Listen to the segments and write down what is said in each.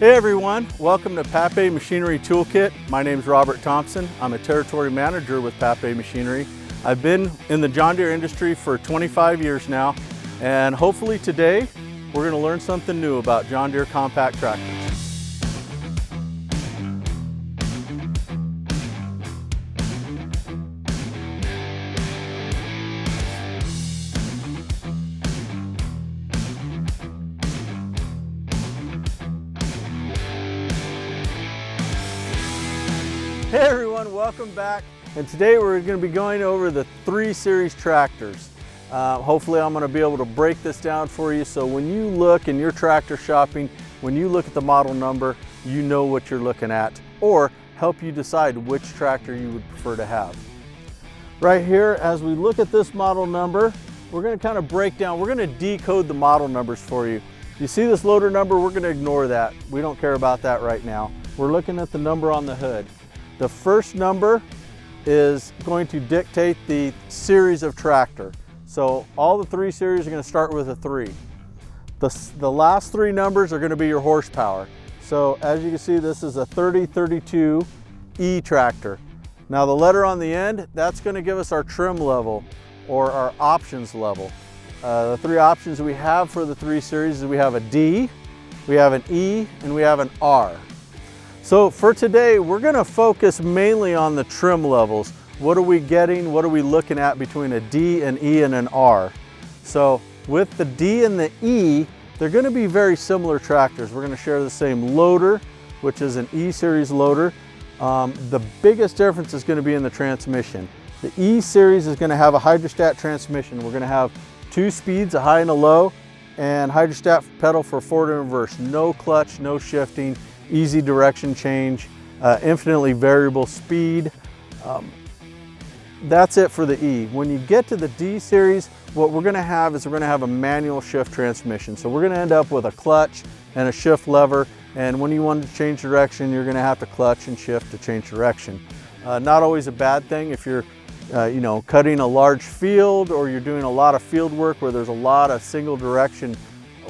Hey everyone, welcome to Papé Machinery Toolkit. My name is Robert Thompson. I'm a territory manager with Papé Machinery. I've been in the John Deere industry for 25 years now, and hopefully today we're going to learn something new about John Deere compact tractors. Hey everyone, welcome back. And today we're going to be going over the 3 Series tractors. Hopefully I'm going to be able to break this down for you so when you look in your tractor shopping, when you look at the model number, you know what you're looking at, or help you decide which tractor you would prefer to have. Right here, as we look at this model number, we're going to kind of break down, we're going to decode the model numbers for you. You see this loader number, we're going to ignore that. We don't care about that right now. We're looking at the number on the hood. The first number is going to dictate the series of tractor. So all the 3 series are going to start with a 3. The last 3 numbers are going to be your horsepower. So as you can see, this is a 3032E tractor. Now the letter on the end, that's going to give us our trim level or our options level. The 3 options we have for the 3 series is we have a D, we have an E, and we have an R. So for today, we're going to focus mainly on the trim levels. What are we getting? What are we looking at between a D, an E, and an R? So with the D and the E, they're going to be very similar tractors. We're going to share the same loader, which is an E series loader. The biggest difference is going to be in the transmission. The E series is going to have a hydrostat transmission. We're going to have 2 speeds, a high and a low, and hydrostat pedal for forward and reverse. No clutch, no shifting. Easy direction change, infinitely variable speed. That's it for the E. When you get to the D series, what we're going to have is we're going to have a manual shift transmission. So we're going to end up with a clutch and a shift lever, and when you want to change direction, you're going to have to clutch and shift to change direction. Not always a bad thing if you're cutting a large field or you're doing a lot of field work where there's a lot of single direction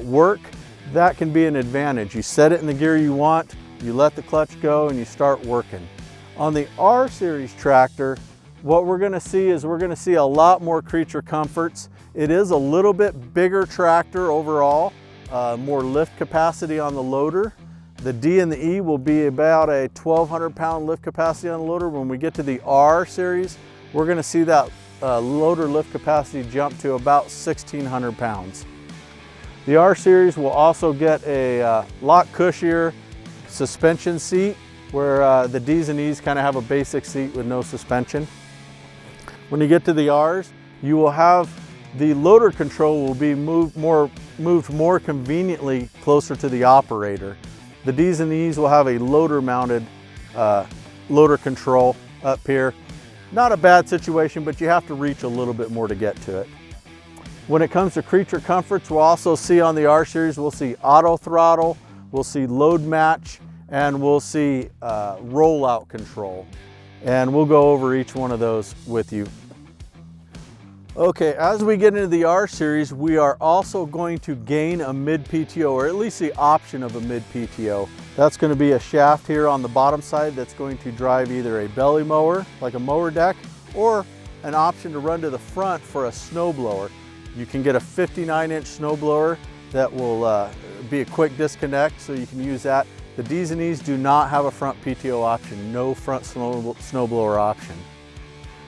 work. That can be an advantage. You set it in the gear you want, you let the clutch go, and you start working. On the R series tractor, what we're going to see is we're going to see a lot more creature comforts. It is a little bit bigger tractor overall, more lift capacity on the loader. The D and the E will be about a 1,200 pound lift capacity on the loader. When we get to the R series, we're going to see that loader lift capacity jump to about 1,600 pounds. The R series will also get a lot cushier suspension seat where the D's and E's kind of have a basic seat with no suspension. When you get to the R's, you will have the loader control will be moved more conveniently closer to the operator. The D's and E's will have a loader mounted loader control up here. Not a bad situation, but you have to reach a little bit more to get to it. When it comes to creature comforts, we'll also see on the R series, we'll see auto throttle, we'll see LoadMatch, and we'll see rollout control. And we'll go over each one of those with you. Okay, as we get into the R series, we are also going to gain a mid PTO, or at least the option of a mid PTO. That's going to be a shaft here on the bottom side that's going to drive either a belly mower, like a mower deck, or an option to run to the front for a snow blower. You can get a 59-inch snowblower that will be a quick disconnect, so you can use that. The D's and E's do not have a front PTO option, no front snowblower option.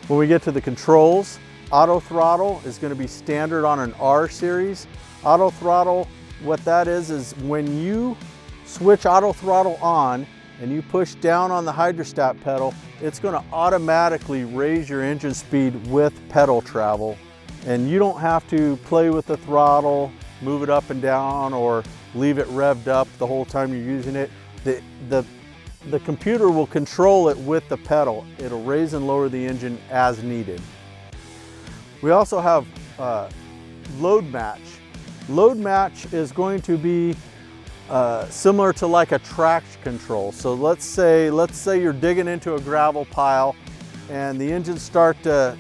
When we get to the controls, auto throttle is going to be standard on an R series. Auto throttle, what that is when you switch auto throttle on and you push down on the hydrostat pedal, it's going to automatically raise your engine speed with pedal travel. And you don't have to play with the throttle, move it up and down, or leave it revved up the whole time you're using it. The computer will control it with the pedal. It'll raise and lower the engine as needed. We also have LoadMatch. LoadMatch is going to be similar to like a traction control. So let's say you're digging into a gravel pile and the engines start to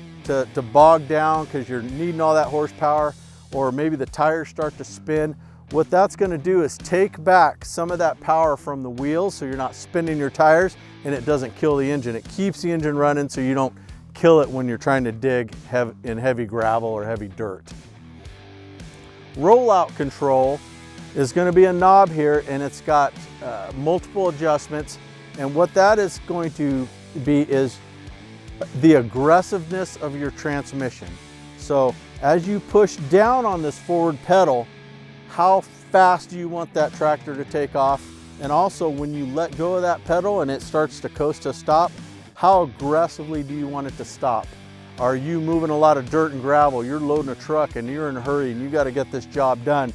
bog down because you're needing all that horsepower, or maybe the tires start to spin. what that's going to do is take back some of that power from the wheels so you're not spinning your tires and it doesn't kill the engine. It keeps the engine running so you don't kill it when you're trying to dig in heavy gravel or heavy dirt. Rollout control is going to be a knob here, and it's got multiple adjustments, and what that is going to be is the aggressiveness of your transmission. So as you push down on this forward pedal, how fast do you want that tractor to take off? And also when you let go of that pedal and it starts to coast to stop, how aggressively do you want it to stop? Are you moving a lot of dirt and gravel? You're loading a truck and you're in a hurry and you got to get this job done.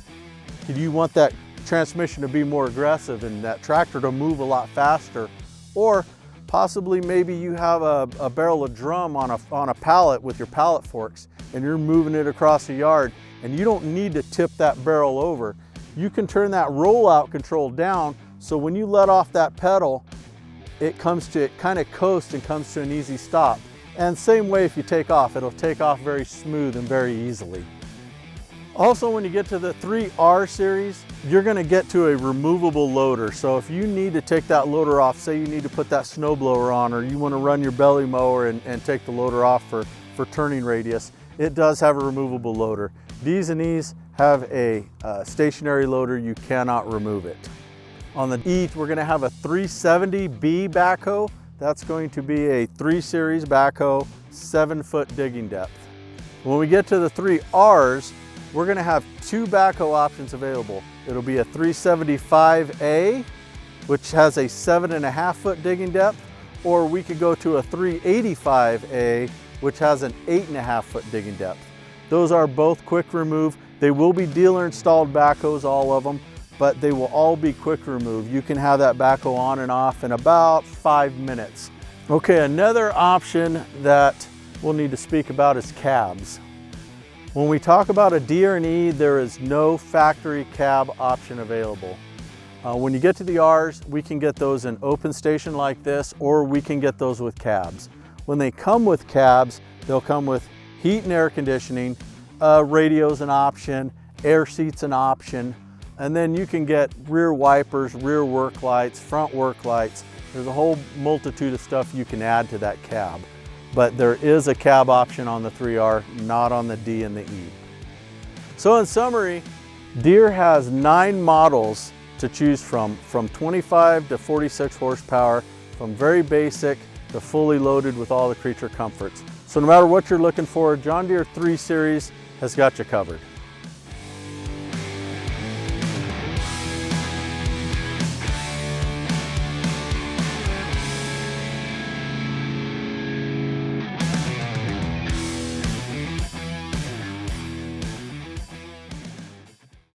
Do you want that transmission to be more aggressive and that tractor to move a lot faster? Or possibly maybe you have a barrel of drum on a pallet with your pallet forks and you're moving it across the yard and you don't need to tip that barrel over. You can turn that rollout control down so when you let off that pedal, it kind of coasts and comes to an easy stop. And same way if you take off, it'll take off very smooth and very easily. Also, when you get to the 3R series, you're going to get to a removable loader. So if you need to take that loader off, say you need to put that snowblower on, or you want to run your belly mower and take the loader off for turning radius, it does have a removable loader. These have a stationary loader. You cannot remove it. On the E, we're going to have a 370B backhoe. That's going to be a 3 Series backhoe, 7-foot digging depth. When we get to the 3Rs, we're going to have 2 backhoe options available. It'll be a 375A, which has a 7.5-foot digging depth, or we could go to a 385A, which has an 8.5-foot digging depth. Those are both quick remove. They will be dealer installed backhoes, all of them, but they will all be quick remove. You can have that backhoe on and off in about 5 minutes. Okay, another option that we'll need to speak about is cabs. When we talk about a Deere and E, there is no factory cab option available. When you get to the Rs, we can get those in open station like this, or we can get those with cabs. When they come with cabs, they'll come with heat and air conditioning, radio's an option, air seats an option, and then you can get rear wipers, rear work lights, front work lights. There's a whole multitude of stuff you can add to that cab. But there is a cab option on the 3R, not on the D and the E. So in summary, Deere has 9 models to choose from 25 to 46 horsepower, from very basic to fully loaded with all the creature comforts. So no matter what you're looking for, John Deere 3 Series has got you covered.